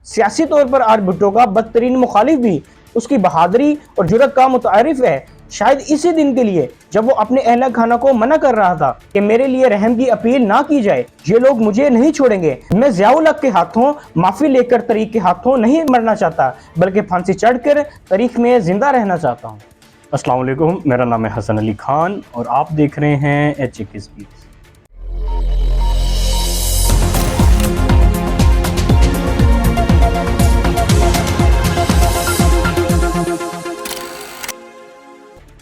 सियासी तौर पर आज भुट्टो का बदतरीन मुखालिफ भी उसकी बहादुरी और जुर्रत का मुतारिफ है। शायद इसी दिन के लिए जब वो अपने अहल खाना को मना कर रहा था कि मेरे लिए रहम की अपील ना की जाए, ये लोग मुझे नहीं छोड़ेंगे। मैं ज़ियाउल हक के हाथों माफ़ी लेकर तरीक के हाथों नहीं मरना चाहता, बल्कि फांसी चढ़कर तारीख में जिंदा रहना चाहता हूँ। अस्सलाम वालेकुम, मेरा नाम है हसन अली खान और आप देख रहे हैं HK स्पीक्स।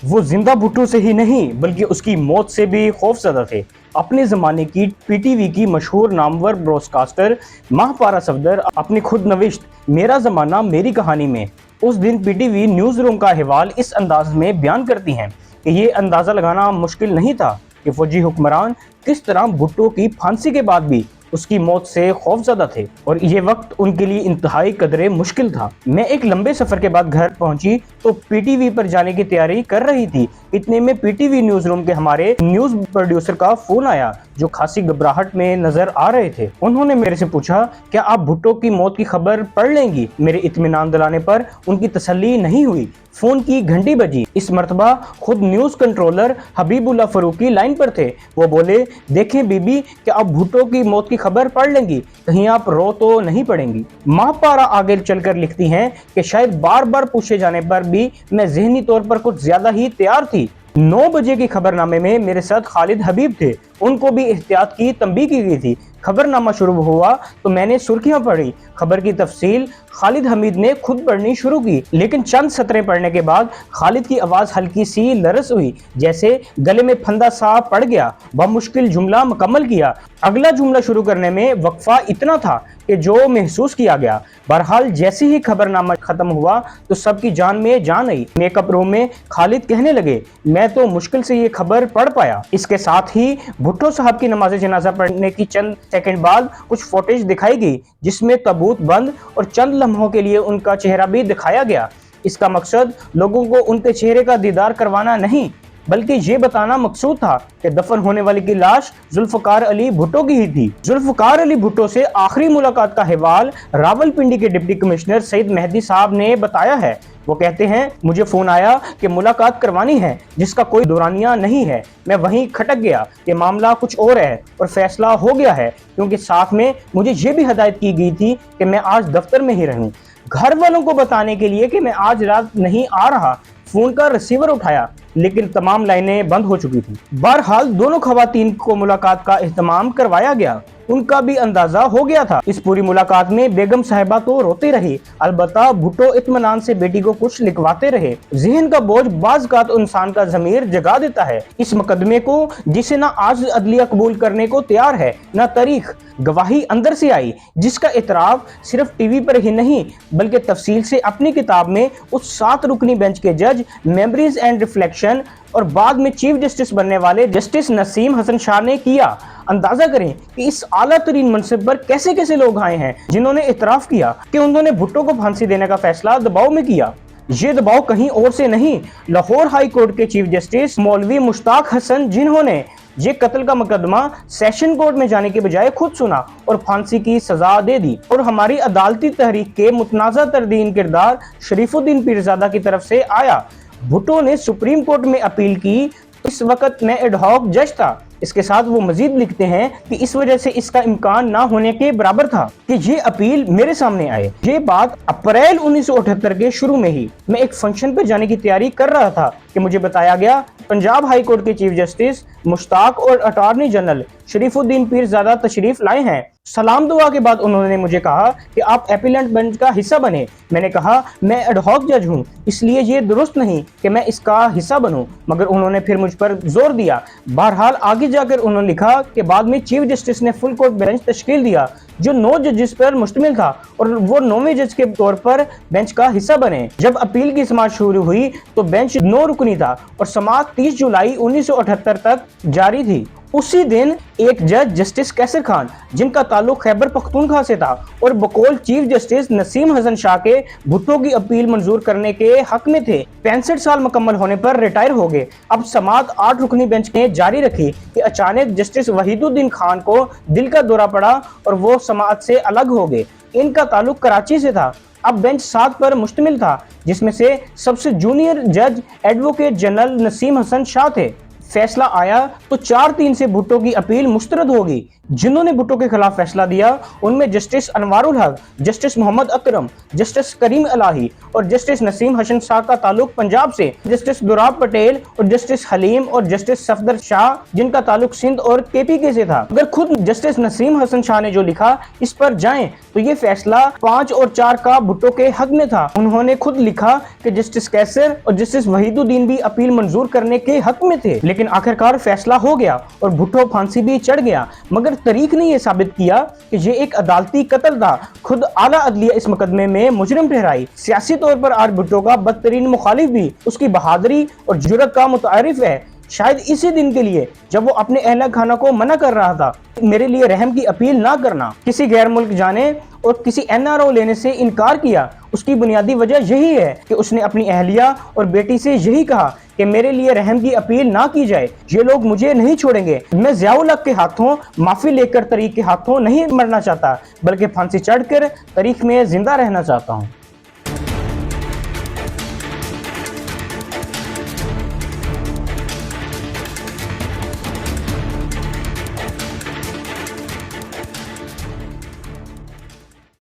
वो जिंदा भुट्टो से ही नहीं बल्कि उसकी मौत से भी खौफजदा थे। अपने ज़माने की PTV की मशहूर नामवर ब्रॉडकास्टर महापारा सफदर अपनी खुद नविश्त मेरा ज़माना मेरी कहानी में उस दिन PTV न्यूज़ रूम का अहवाल इस अंदाज में बयान करती हैं कि ये अंदाज़ा लगाना मुश्किल नहीं था कि फौजी हुक्मरान किस तरह भुट्टो की फांसी के बाद भी उसकी मौत से खौफजदा थे और ये वक्त उनके लिए इंतहाई कदरे मुश्किल था। मैं एक लंबे सफर के बाद घर पहुंची तो PTV पर जाने की तैयारी कर रही थी। इतने में PTV न्यूज रूम के हमारे न्यूज प्रोड्यूसर का फोन आया जो खासी घबराहट में नजर आ रहे थे। उन्होंने मेरे से पूछा, क्या आप भुट्टो की मौत की खबर पढ़ लेंगी? मेरे इत्मीनान दिलाने पर उनकी तसल्ली नहीं हुई। फोन की घंटी बजी। इस मर्तबा खुद news controller Habibullah Farooqui line पर थे। वो बोले, देखें बीबी, क्या आप भुट्टो की मौत की खबर पढ़ लेंगी? कहीं आप रो तो नहीं पड़ेंगी। महापारा आगे चलकर लिखती हैं कि शायद बार बार पूछे जाने पर भी मैं ज़हनी तौर पर कुछ ज्यादा ही तैयार थी। 9 बजे की खबरनामे में मेरे साथ खालिद हबीब थे। उनको भी एहतियात की तंबीह की गई थी। खबरनामा शुरू हुआ तो मैंने सुर्खियां पढ़ी। खबर की तफसील खालिद हमीद ने खुद पढ़नी शुरू की, लेकिन चंद सतरें पढ़ने के बाद खालिद की आवाज़ हल्की सी लरस हुई, जैसे गले में फंदा सा पड़ गया। मुश्किल जुमला मुकम्मल किया। अगला जुमला शुरू करने में वक्फा इतना था कि जो महसूस किया गया। बहरहाल जैसे ही खबरनामा खत्म हुआ तो सबकी जान में जान आई। मेकअप रूम में खालिद कहने लगे, मैं तो मुश्किल से ये खबर पढ़ पाया। इसके साथ ही भुट्टो साहब की नमाज जनाजा पढ़ने की चंद सेकंड बाद कुछ फुटेज दिखाई गई जिसमें ताबूत बंद और चंद लम्हों के लिए उनका चेहरा भी दिखाया गया। इसका मकसद लोगों को उनके चेहरे का दीदार करवाना नहीं बल्कि ये बताना मकसूद था कि दफन होने वाली की लाश जुल्फकार अली भुट्टो की ही थी। जुल्फकार अली भुट्टो से आखिरी मुलाकात का अहवाल रावलपिंडी के डिप्टी कमिश्नर सईद मेहदी साहब ने बताया है। वो कहते हैं, मुझे फोन आया कि मुलाकात करवानी है जिसका कोई दौरानिया नहीं है। मैं वहीं खटक गया कि मामला कुछ और है और फैसला हो गया है, क्योंकि साथ में मुझे ये भी हिदायत की गई थी कि मैं आज दफ्तर में ही रहूं। घर वालों को बताने के लिए कि मैं आज रात नहीं आ रहा, फोन का रिसीवर उठाया लेकिन तमाम लाइनें बंद हो चुकी थी। बहरहाल दोनों खवातीन को मुलाकात का एहतमाम करवाया गया। उनका भी अंदाजा हो गया था। इस पूरी मुलाकात में बेगम साहिबा तो रोते रही, अलबत्ता भुट्टो इत्मीनान से बेटी को कुछ लिखवाते रहे। जहन का बोझ बाज़-औक़ात इंसान का ज़मीर जगा देता है। इस मुकदमे को जिसे ना आज अदलिया कबूल करने को तैयार है ना तारीख, गवाही अंदर से आई, जिसका इतराफ सिर्फ टीवी पर ही नहीं बल्कि तफसील से अपनी किताब में उस 7 रुकनी बेंच के जज मेमोरीज एंड रिफ्लेक्शन और बाद में चीफ जस्टिस बनने वाले जस्टिस नसीम हसन शाह ने किया। अंदाजा करें कि इस आला तरीन मनसब पर कैसे कैसे लोग आए हैं जिन्होंने इतराफ किया कि उन्होंने भुट्टो को फांसी देने का फैसला दबाव में किया। ये दबाव कहीं और से नहीं, लाहौर हाई कोर्ट के चीफ जस्टिस मौलवी मुश्ताक हसन, जिन्होंने ये कत्ल का मुकदमा सेशन कोर्ट में जाने के बजाय खुद सुना और फांसी की सजा दे दी। और हमारी अदालती तहरीक के मुतनाज़ा तरीन किरदार शरीफुद्दीन पीरजादा की तरफ से आया। भुट्टो ने सुप्रीम कोर्ट में अपील की। इस वक्त मैं एडहॉक जज था। इसके साथ वो मजीद लिखते हैं कि इस वजह से इसका इम्कान ना होने के बराबर था कि ये अपील मेरे सामने आए। ये बात अप्रैल 1978 के शुरू में ही मैं एक फंक्शन पर जाने की तैयारी कर रहा था कि मुझे बताया गया पंजाब हाई कोर्ट के चीफ जस्टिस मुश्ताक और अटॉर्नी जनरल शरीफुद्दीन पीरजादा तशरीफ लाए हैं। सलाम दुआ के बाद उन्होंने मुझे कहा कि आप एपीलेंट बेंच का हिस्सा बने। मैंने कहा, मैं एडहॉक जज हूँ, इसलिए ये दुरुस्त नहीं कि मैं इसका हिस्सा बनूं, मगर उन्होंने फिर मुझ पर जोर दिया। बहरहाल आगे जाकर उन्होंने लिखा कि बाद में चीफ जस्टिस ने फुल कोर्ट बेंच तश्कील दिया जो 9 जजेस पर मुश्तमिल था और वो 9वें जज के तौर पर बेंच का हिस्सा बने। जब अपील की समाअत शुरू हुई तो बेंच 9 रुकनी था और समाअत 30 जुलाई 1978 तक जारी थी। उसी दिन एक जज जस्टिस कैसर खान, जिनका ताल्लुक खैबर पख्तूनख्वा से था और बकौल चीफ जस्टिस नसीम हसन शाह के भुट्टो की अपील मंजूर करने के हक में थे, 65 साल मुकम्मल होने पर रिटायर हो गए। अब समाअत 8 रुकनी बेंच ने जारी रखी कि अचानक जस्टिस वहीदुद्दीन खान को दिल का दौरा पड़ा और वो समाअत से अलग हो गए। इनका ताल्लुक कराची से था। अब बेंच 7 पर मुश्तमिल था, जिसमें से सबसे जूनियर जज एडवोकेट जनरल नसीम हसन शाह थे। फैसला आया तो 4-3 से भुट्टो की अपील मुस्तरद होगी। जिन्होंने भुट्टो के खिलाफ फैसला दिया उनमें जस्टिस अनवारुल हक, जस्टिस मोहम्मद अकरम, जस्टिस करीम इलाही और जस्टिस नसीम हसन शाह का ताल्लुक पंजाब से, जस्टिस दुराब पटेल और जस्टिस हलीम और जस्टिस सफदर शाह जिनका ताल्लुक सिंध और केपीके से था। अगर खुद जस्टिस नसीम हसन शाह ने जो लिखा इस पर जाएं तो ये फैसला 5 और 4 का भुट्टो के हक में था। उन्होंने खुद लिखा कि जस्टिस कैसर और जस्टिस वहीदुद्दीन भी अपील मंजूर करने के हक में थे। लेकिन आखिरकार फैसला हो गया और भुट्टो फांसी भी चढ़ गया, मगर तारीख ने यह साबित किया कि ये एक अदालती कत्ल था। खुद आला अदलिया इस मुकदमे में मुजरिम ठहराई। सियासी तौर पर आज भुट्टो का बदतरीन मुखालिफ भी उसकी बहादुरी और जुर्रत का मुतारिफ है। शायद इसी दिन के लिए जब वो अपने अहला खाना को मना कर रहा था, मेरे लिए रहम की अपील ना करना, किसी गैर मुल्क जाने और किसी एनआरओ लेने से इनकार किया, उसकी बुनियादी वजह यही है कि उसने अपनी अहलिया और बेटी से यही कहा कि मेरे लिए रहम की अपील ना की जाए, ये लोग मुझे नहीं छोड़ेंगे। मैं ज़ियाउल हक के हाथों माफी लेकर तरीक के हाथों नहीं मरना चाहता, बल्कि फांसी चढ़कर तारीख में जिंदा रहना चाहता हूँ।